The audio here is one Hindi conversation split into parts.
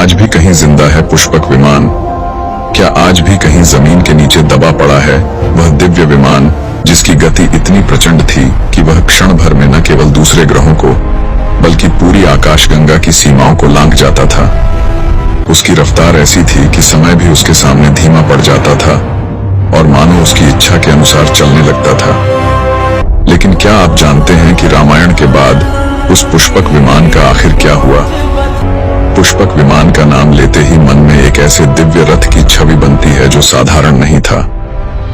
आज भी कहीं जिंदा है पुष्पक विमान? क्या आज भी कहीं जमीन के नीचे दबा पड़ा है वह दिव्य विमान जिसकी गति इतनी प्रचंड थी कि वह क्षण भर में न केवल दूसरे ग्रहों को बल्कि पूरी आकाशगंगा की सीमाओं को लांघ जाता था। उसकी रफ्तार ऐसी थी कि समय भी उसके सामने धीमा पड़ जाता था और मानो उसकी इच्छा के अनुसार चलने लगता था। लेकिन क्या आप जानते हैं कि रामायण के बाद उस पुष्पक विमान का आखिर क्या हुआ? पुष्पक विमान का नाम लेते ही मन में एक ऐसे दिव्य रथ की छवि बनती है जो साधारण नहीं था।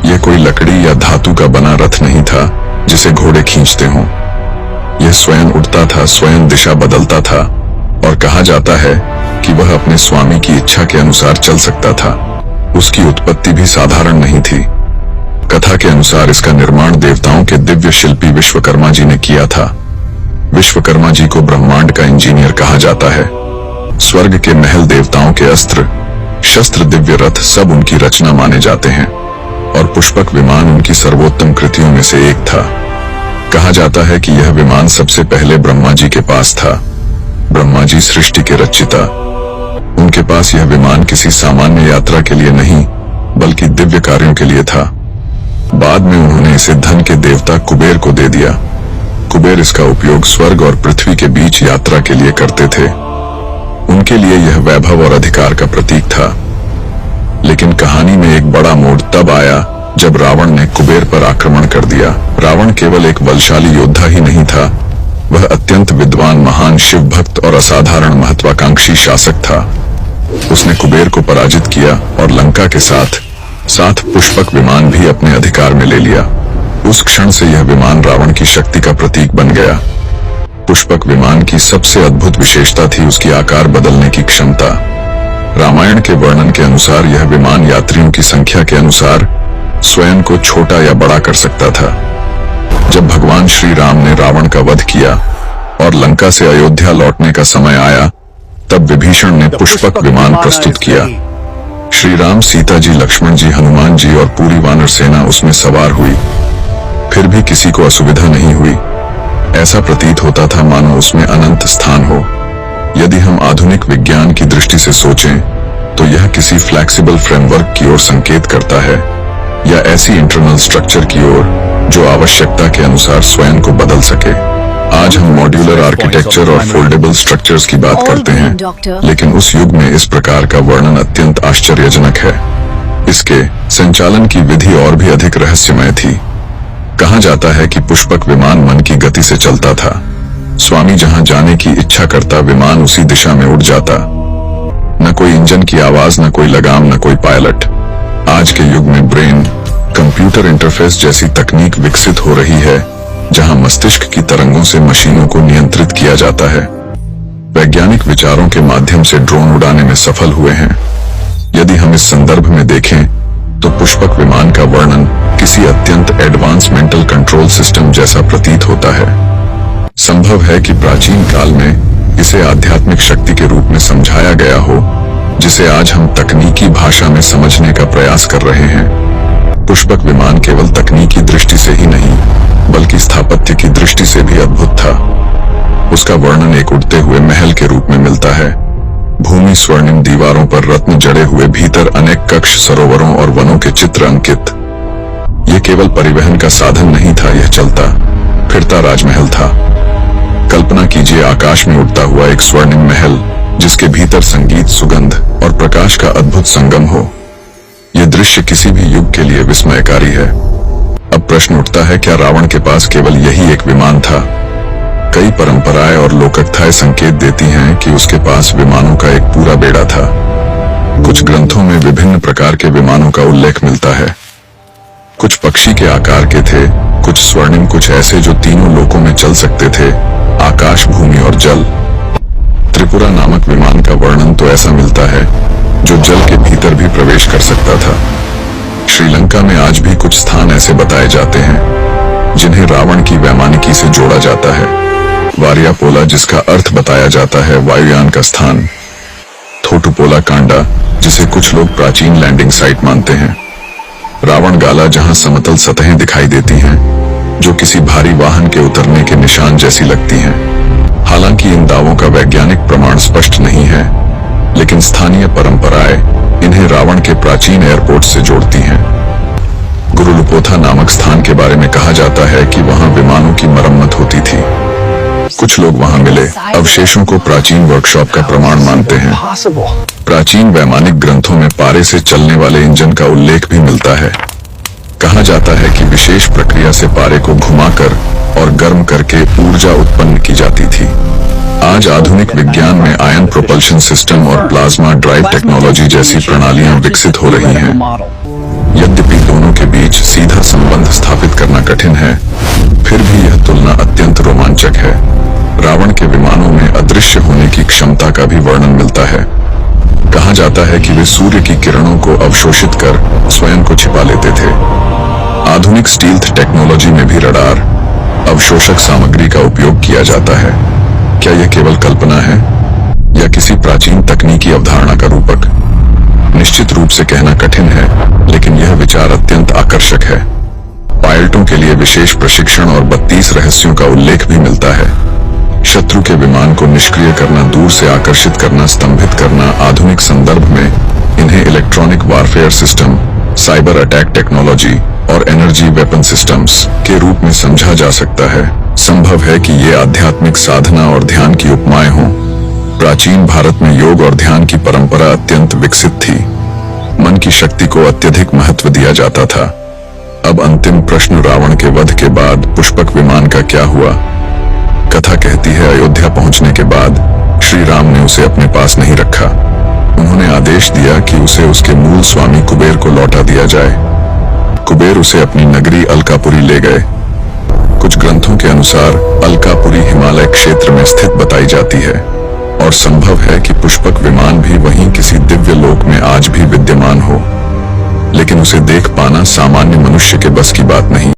यह कोई लकड़ी या धातु का बना रथ नहीं था जिसे घोड़े खींचते हों। यह स्वयं उड़ता था, स्वयं दिशा बदलता था और कहा जाता है कि वह अपने स्वामी की इच्छा के अनुसार चल सकता था। उसकी उत्पत्ति भी साधारण नहीं थी। कथा के अनुसार इसका निर्माण देवताओं के दिव्य शिल्पी विश्वकर्मा जी ने किया था। विश्वकर्मा जी को ब्रह्मांड का इंजीनियर कहा जाता है। स्वर्ग के महल, देवताओं के अस्त्र शस्त्र, दिव्य रथ सब उनकी रचना माने जाते हैं और पुष्पक विमान उनकी सर्वोत्तम कृतियों में से एक था। कहा जाता है कि यह विमान सबसे पहले ब्रह्मा जी के पास था। ब्रह्मा जी सृष्टि के रचयिता, उनके पास यह विमान किसी सामान्य यात्रा के लिए नहीं बल्कि दिव्य कार्यों के लिए था। बाद में उन्होंने इसे धन के देवता कुबेर को दे दिया। कुबेर इसका उपयोग स्वर्ग और पृथ्वी के बीच यात्रा के लिए करते थे। उनके लिए यह वैभव और अधिकार का प्रतीक था। लेकिन कहानी में एक बड़ा मोड़ तब आया जब रावण ने कुबेर पर आक्रमण कर दिया। रावण केवल एक बलशाली योद्धा ही नहीं था, वह अत्यंत विद्वान, महान शिव भक्त और असाधारण महत्वाकांक्षी शासक था। उसने कुबेर को पराजित किया और लंका के साथ पुष्पक विमान भी अपने अधिकार में ले लिया। उस क्षण से यह विमान रावण की शक्ति का प्रतीक बन गया। पुष्पक विमान की सबसे अद्भुत विशेषता थी उसकी आकार बदलने की क्षमता। रामायण के वर्णन के अनुसार यह विमान यात्रियों की संख्या के अनुसार स्वयं को छोटा या बड़ा कर सकता था। जब भगवान श्री राम ने रावण का वध किया और लंका से अयोध्या लौटने का समय आया, तब विभीषण ने पुष्पक विमान प्रस्तुत किया। श्री राम, सीता जी, लक्ष्मण जी, हनुमान जी और पूरी वानर सेना उसमें सवार हुई। फिर भी किसी को असुविधा नहीं हुई। ऐसा प्रतीत होता था मानो उसमें अनंत स्थान हो। यदि हम आधुनिक विज्ञान की दृष्टि से सोचें तो यह किसी फ्लेक्सिबल फ्रेमवर्क की ओर संकेत करता है या ऐसी इंटरनल स्ट्रक्चर की ओर जो आवश्यकता के अनुसार स्वयं को बदल सके। आज हम मॉड्यूलर आर्किटेक्चर और फोल्डेबल स्ट्रक्चर्स की बात करते हैं, लेकिन उस युग में इस प्रकार का वर्णन अत्यंत आश्चर्यजनक है। इसके संचालन की विधि और भी अधिक रहस्यमय थी। कहा जाता है कि पुष्पक विमान मन की गति से चलता था। स्वामी जहां जाने की इच्छा करता, विमान उसी दिशा में उड़ जाता। न कोई इंजन की आवाज, न कोई लगाम, न कोई पायलट। आज के युग में ब्रेन कंप्यूटर इंटरफेस जैसी तकनीक विकसित हो रही है जहां मस्तिष्क की तरंगों से मशीनों को नियंत्रित किया जाता है। वैज्ञानिक विचारों के माध्यम से ड्रोन उड़ाने में सफल हुए हैं। यदि हम इस संदर्भ में देखें तो पुष्पक विमान का वर्णन किसी अत्यंत एडवांस मेंटल कंट्रोल सिस्टम जैसा प्रतीत होता है। संभव है कि प्राचीन काल में इसे आध्यात्मिक शक्ति के रूप में समझाया गया हो, जिसे आज हम तकनीकी भाषा में समझने का प्रयास कर रहे हैं। पुष्पक विमान केवल तकनीकी दृष्टि से ही नहीं बल्कि स्थापत्य की दृष्टि से भी अद्भुत था। उसका वर्णन एक उड़ते हुए महल के रूप में मिलता है। भूमि स्वर्णिम, दीवारों पर रत्न जड़े हुए, भीतर अनेक कक्ष, सरोवरों और वनों के चित्र अंकित। यह केवल परिवहन का साधन नहीं था, यह चलता फिरता राजमहल था। कल्पना कीजिए आकाश में उड़ता हुआ एक स्वर्णिम महल जिसके भीतर संगीत, सुगंध और प्रकाश का अद्भुत संगम हो। यह दृश्य किसी भी युग के लिए विस्मयकारी है। अब प्रश्न उठता है, क्या रावण के पास केवल यही एक विमान था? कई परंपराएं और लोककथाएं संकेत देती हैं कि उसके पास विमानों का एक पूरा बेड़ा था। कुछ ग्रंथों में विभिन्न प्रकार के विमानों का उल्लेख मिलता है। कुछ पक्षी के आकार के थे, कुछ स्वर्णिम, कुछ ऐसे जो तीनों लोकों में चल सकते थे, आकाश, भूमि और जल। त्रिपुरा नामक विमान का वर्णन तो ऐसा मिलता है जो जल के भीतर भी प्रवेश कर सकता था। श्रीलंका में आज भी कुछ स्थान ऐसे बताए जाते हैं जिन्हें रावण की वैमानिकी से जोड़ा जाता है। वारियापोला, जिसका अर्थ बताया जाता है वायुयान का स्थान। थोटुपोला कांडा, जिसे कुछ लोग प्राचीन लैंडिंग साइट मानते हैं। रावण गाला, जहां समतल सतहें दिखाई देती हैं जो किसी भारी वाहन के उतरने के निशान जैसी लगती हैं। हालांकि इन दावों का वैज्ञानिक प्रमाण स्पष्ट नहीं है, लेकिन प्राचीन एयरपोर्ट से जोड़ती हैं। गुरुलुपोथा नामक स्थान के बारे में कहा जाता है कि वहां विमानों की मरम्मत होती थी। कुछ लोग वहां मिले अवशेषों को प्राचीन वर्कशॉप का प्रमाण मानते हैं। प्राचीन वैमानिक ग्रंथों में पारे से चलने वाले इंजन का उल्लेख भी मिलता है। कहा जाता है कि विशेष प्रक्रिया से पारे को घुमाकर और गर्म करके ऊर्जा उत्पन्न की जाती थी। आज आधुनिक विज्ञान में आयन प्रोपल्शन सिस्टम और प्लाज्मा ड्राइव टेक्नोलॉजी जैसी प्रणालियां विकसित हो रही हैं। यद्यपि दोनों के बीच सीधा संबंध स्थापित करना कठिन है, फिर भी यह तुलना अत्यंत रोमांचक है। रावण के विमानों में अदृश्य होने की क्षमता का भी वर्णन मिलता है। कहा जाता है कि वे सूर्य की किरणों को अवशोषित कर स्वयं को छिपा लेते थे। आधुनिक स्टील्थ टेक्नोलॉजी में भी रडार, अवशोषक सामग्री का उपयोग किया जाता है। क्या यह केवल कल्पना है या किसी प्राचीन तकनीकी अवधारणा का रूपक? निश्चित रूप से कहना कठिन है, लेकिन यह विचार अत्यंत आकर्षक है। पायलटों के लिए विशेष प्रशिक्षण और 32 रहस्यों का उल्लेख भी मिलता है। शत्रु के विमान को निष्क्रिय करना, दूर से आकर्षित करना, स्तंभित करना। आधुनिक संदर्भ में इन्हें electronic warfare system, cyber attack technology और एनर्जी वेपन सिस्टम्स के रूप में समझा जा सकता है। संभव है कि ये आध्यात्मिक साधना और ध्यान की उपमाएं हों। प्राचीन भारत में योग और ध्यान की परंपरा अत्यंत विकसित थी। मन की शक्ति को अत्यधिक महत्व दिया जाता था। अब अंतिम प्रश्न, रावण के वध के बाद पुष्पक विमान का क्या हुआ? कथा कहती है अयोध्या पहुंचने के बाद श्री राम ने उसे अपने पास नहीं रखा। उन्होंने आदेश दिया कि उसे उसके मूल स्वामी कुबेर को लौटा दिया जाए। कुबेर उसे अपनी नगरी अलकापुरी ले गए। कुछ ग्रंथों के अनुसार अलकापुरी हिमालय क्षेत्र में स्थित बताई जाती है और संभव है कि पुष्पक विमान भी वहीं किसी दिव्य लोक में आज भी विद्यमान हो, लेकिन उसे देख पाना सामान्य मनुष्य के बस की बात नहीं।